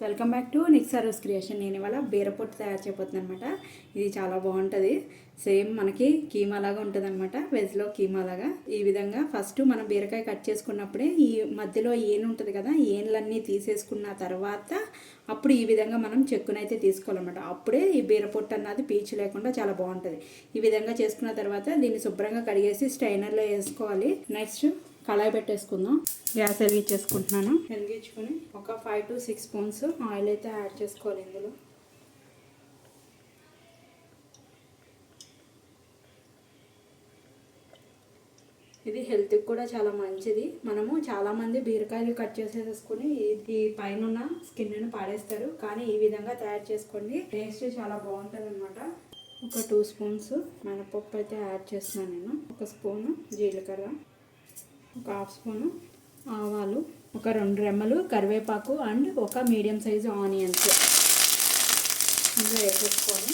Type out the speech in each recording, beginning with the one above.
Welcome back to నిక్సారోస్ creation. నేను ఇవాళ బీరపొట్టు తయారు చేయబోతున్నాను అనమాట. ఇది చాలా బాగుంటుంది. సేమ్ మనకి కీమా లాగా ఉంటుంది అనమాట, వెజ్లో కీమా లాగా. ఈ విధంగా ఫస్ట్ మనం బీరకాయ కట్ చేసుకున్నప్పుడే ఈ మధ్యలో ఏను ఉంటుంది కదా, ఏనులన్నీ తీసేసుకున్న తర్వాత అప్పుడు ఈ విధంగా మనం చెక్కునైతే తీసుకోవాలన్నమాట. అప్పుడే ఈ బీరపొట్టు అన్నది పీచు లేకుండా చాలా బాగుంటుంది. ఈ విధంగా చేసుకున్న తర్వాత దీన్ని శుభ్రంగా కడిగేసి స్ట్రైనర్లో వేసుకోవాలి. నెక్స్ట్ కళాయి పెట్టేసుకుందాం. గ్యాస్ వెలిగించేసుకుంటున్నాను. వెలిగించుకొని ఒక 5 to 6 స్పూన్స్ ఆయిల్ అయితే యాడ్ చేసుకోవాలి. ఇందులో ఇది హెల్త్కి కూడా చాలా మంచిది. మనము చాలామంది బీరకాయలు కట్ చేసేసుకుని ఈ పైన ఉన్న స్కిన్ను పాడేస్తారు, కానీ ఈ విధంగా తయారు చేసుకోండి. టేస్ట్ చాలా బాగుంటుంది అనమాట. ఒక 2 స్పూన్స్ మినపప్పు అయితే యాడ్ చేస్తున్నాను నేను. ఒక స్పూను జీలకర్ర, ఒక హాఫ్ స్పూను ఆవాలు, ఒక 2 రెమ్మలు కరివేపాకు అండ్ ఒక మీడియం సైజు ఆనియన్స్ ఇందులో వేసేసుకొని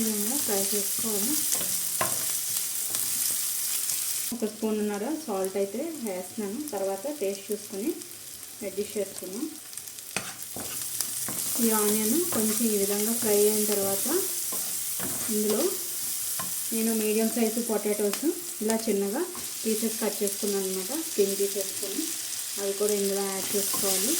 ఇలా ఫ్రై చేసుకోవాలి. ఒక స్పూన్నర సాల్ట్ అయితే వేస్తున్నాను. తర్వాత టేస్ట్ చూసుకొని అడ్జస్ట్ చేసుకున్నాం. ఈ ఆనియన్ కొంచెం ఈ విధంగా ఫ్రై అయిన తర్వాత ఇందులో నేను మీడియం సైజు పొటాటోస్ ఇలా చిన్నగా పీసెస్ కట్ చేసుకున్నాను అనమాట. స్కిన్ తీసేసుకొని అవి కూడా ఇందులో యాడ్ చేసుకోవాలి.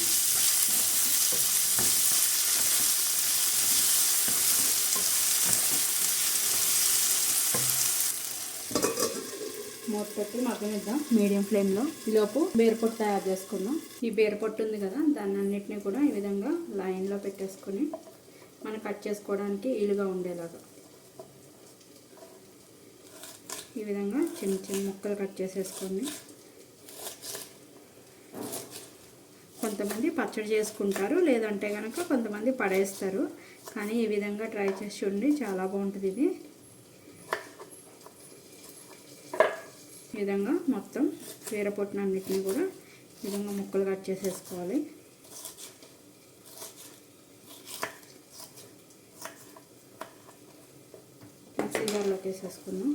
మూత పెట్టి మగ్గనిద్దాం మీడియం ఫ్లేమ్లో. ఈలోపు బీరపొట్టు తయారు చేసుకుందాం. ఈ బీరపొట్టు ఉంది కదా, దాన్ని అన్నిటినీ కూడా ఈ విధంగా లైన్లో పెట్టేసుకొని మనం కట్ చేసుకోవడానికి వీలుగా ఉండేలాగా ఈ విధంగా చిన్న చిన్న ముక్కలు కట్ చేసేసుకోండి. కొంతమంది పచ్చడి చేసుకుంటారు, లేదంటే కనుక కొంతమంది పడేస్తారు. కానీ ఈ విధంగా ట్రై చేసి చూడండి, చాలా బాగుంటుంది ఇది. ఈ విధంగా మొత్తం బీరపొట్టునన్నిటిని కూడా ఈ విధంగా ముక్కలు కట్ చేసేసుకోవాలి. మిక్సీ జార్లోకి వేసేసుకుందాం.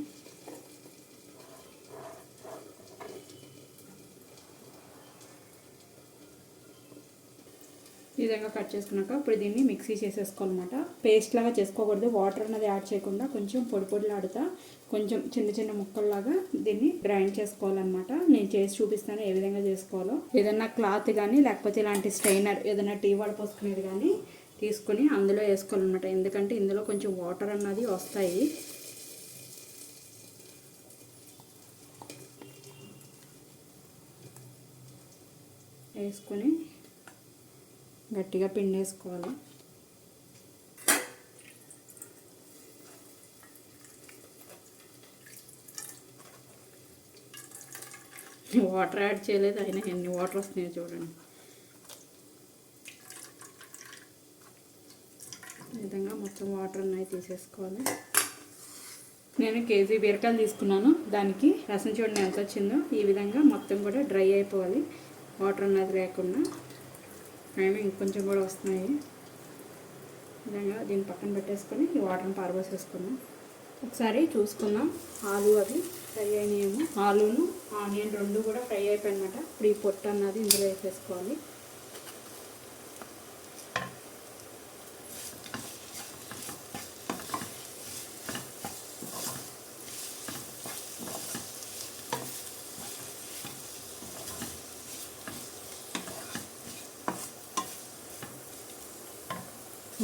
ఈ విధంగా కట్ చేసుకున్నాక ఇప్పుడు దీన్ని మిక్సీ చేసేసుకోవాలన్నమాట. పేస్ట్ లాగా చేసుకోకూడదు, వాటర్ అనేది యాడ్ చేయకుండా కొంచెం పొడి పొడిలాడుతా కొంచెం చిన్న చిన్న ముక్కల్లాగా దీన్ని గ్రైండ్ చేసుకోవాలన్నమాట. నేను చేసి చూపిస్తాను ఏ విధంగా చేసుకోవాలో. ఏదైనా క్లాత్ కానీ లేకపోతే ఇలాంటి స్ట్రైనర్ ఏదైనా టీ వడపోసుకునేది కానీ తీసుకుని అందులో వేసుకోవాలన్నమాట. ఎందుకంటే ఇందులో కొంచెం వాటర్ అన్నది వస్తాయి. వేసుకొని గట్టిగా పిండేసుకోవాలి. వాటర్ యాడ్ చేయలేదు, అయినా ఎన్ని వాటర్ వస్తున్నాయో చూడండి. ఈ విధంగా మొత్తం వాటర్ అన్నవి తీసేసుకోవాలి. నేను కేజీ బీరకాయలు తీసుకున్నాను, దానికి రసం చూడండి ఎంత వచ్చిందో. ఈ విధంగా మొత్తం కూడా డ్రై అయిపోవాలి, వాటర్ అన్నది లేకుండా. అయినా ఇంకొంచెం కూడా వస్తున్నాయి. విధంగా దీన్ని పక్కన పెట్టేసుకొని ఈ వాటర్ని పారబోసేసుకుందాం. ఒకసారి చూసుకుందాం ఆలు అవి ఫ్రై అయినాయేమో. ఆలును ఆనియన్ రెండు కూడా ఫ్రై అయిపోయినమాట. ఇప్పుడు ఈ పొట్టు అన్నది ఇందులో వేసేసుకోవాలి.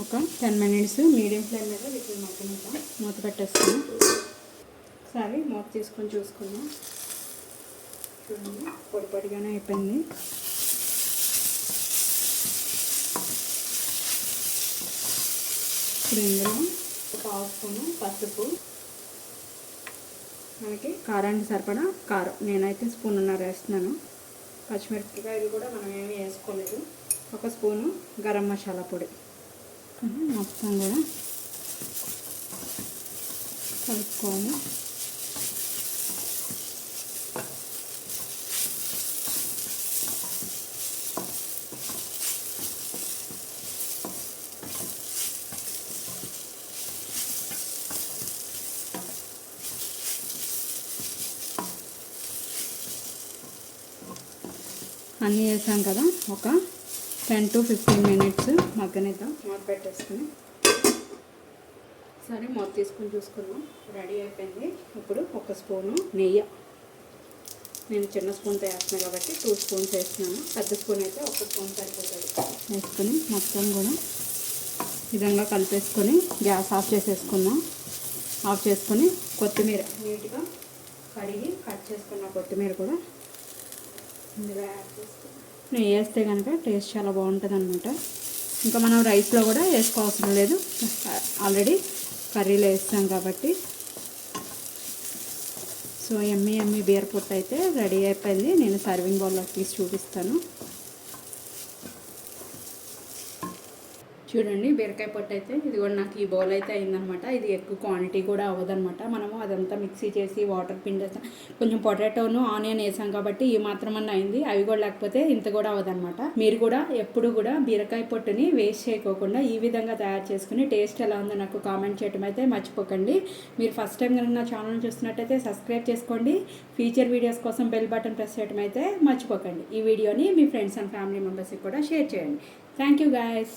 ఒక 10 minutes మీడియం ఫ్లేమ్ మీద వీటిని మగ్గనిద్దాం. మూత పెట్టేసుకున్నాం. ఒకసారి మూత తీసుకొని చూసుకుందాం. చూడండి పొడి పొడిగానే అయిపోయింది. ఇప్పుడు ఇందులో ఒక హాఫ్ స్పూను పసుపు, మనకి కారానికి సరిపడా కారం, నేనైతే స్పూన్నర వేస్తున్నాను. పచ్చిమిరపకాయలు కూడా మనం ఏమీ వేసుకోలేదు. ఒక స్పూను గరం మసాలా పొడి మొత్తం కూడా కలుపుకోవాలి. అన్నీ వేసాం కదా, ఒక 10 to 15 మినిట్స్ మగ్గనిద్దాం. మూత పెట్టేసుకుని సరే మూత తీసుకుని చూసుకుందాం. రెడీ అయిపోయింది. ఇప్పుడు ఒక స్పూను నెయ్యి, నేను చిన్న స్పూన్తో వేస్తున్నాను కాబట్టి 2 స్పూన్స్ వేస్తున్నాను. పెద్ద స్పూన్ అయితే 1 స్పూన్ సరిపోతుంది. వేసుకొని మొత్తం కూడా విధంగా కలిపేసుకొని గ్యాస్ ఆఫ్ చేసేసుకుందాం. ఆఫ్ చేసుకొని కొత్తిమీర నీట్గా కడిగి కట్ చేసుకున్న కొత్తిమీర కూడా ఇందులో యాడ్ చేసుకుందాం. నెయ్యి వేస్తే కనుక టేస్ట్ చాలా బాగుంటుంది అనమాట. ఇంకా మనం రైస్లో కూడా వేసుకోవాల్సిన లేదు, ఆల్రెడీ కర్రీలో వేస్తాం కాబట్టి. సో ఎమ్మి బీరపొట్టు అయితే రెడీ అయిపోయింది. నేను సర్వింగ్ బౌల్లోకి తీసి చూపిస్తాను. చూడండి, బీరకాయ పొట్టు అయితే ఇది కూడా నాకు ఈ బౌల్ అయితే అయిందనమాట. ఇది ఎక్కువ క్వాంటిటీ కూడా అవ్వదనమాట. మనము అదంతా మిక్సీ చేసి వాటర్ పిండేసాం, కొంచెం పొటాటోను ఆనియన్ వేసాం కాబట్టి ఈ మాత్రమన్నా అయింది. అవి కూడా లేకపోతే ఇంత కూడా అవ్వదనమాట. మీరు కూడా ఎప్పుడు కూడా బీరకాయ పొట్టుని వేస్ట్ చేయకోకుండా ఈ విధంగా తయారు చేసుకుని టేస్ట్ ఎలా ఉందో నాకు కామెంట్ చేయడం అయితే మర్చిపోకండి. మీరు ఫస్ట్ టైం కనుక నా ఛానల్ చూస్తున్నట్టయితే సబ్స్క్రైబ్ చేసుకోండి. ఫ్యూచర్ వీడియోస్ కోసం బెల్ బటన్ ప్రెస్ చేయడం అయితే మర్చిపోకండి. ఈ వీడియోని మీ ఫ్రెండ్స్ అండ్ ఫ్యామిలీ మెంబర్స్కి కూడా షేర్ చేయండి. Thank you guys.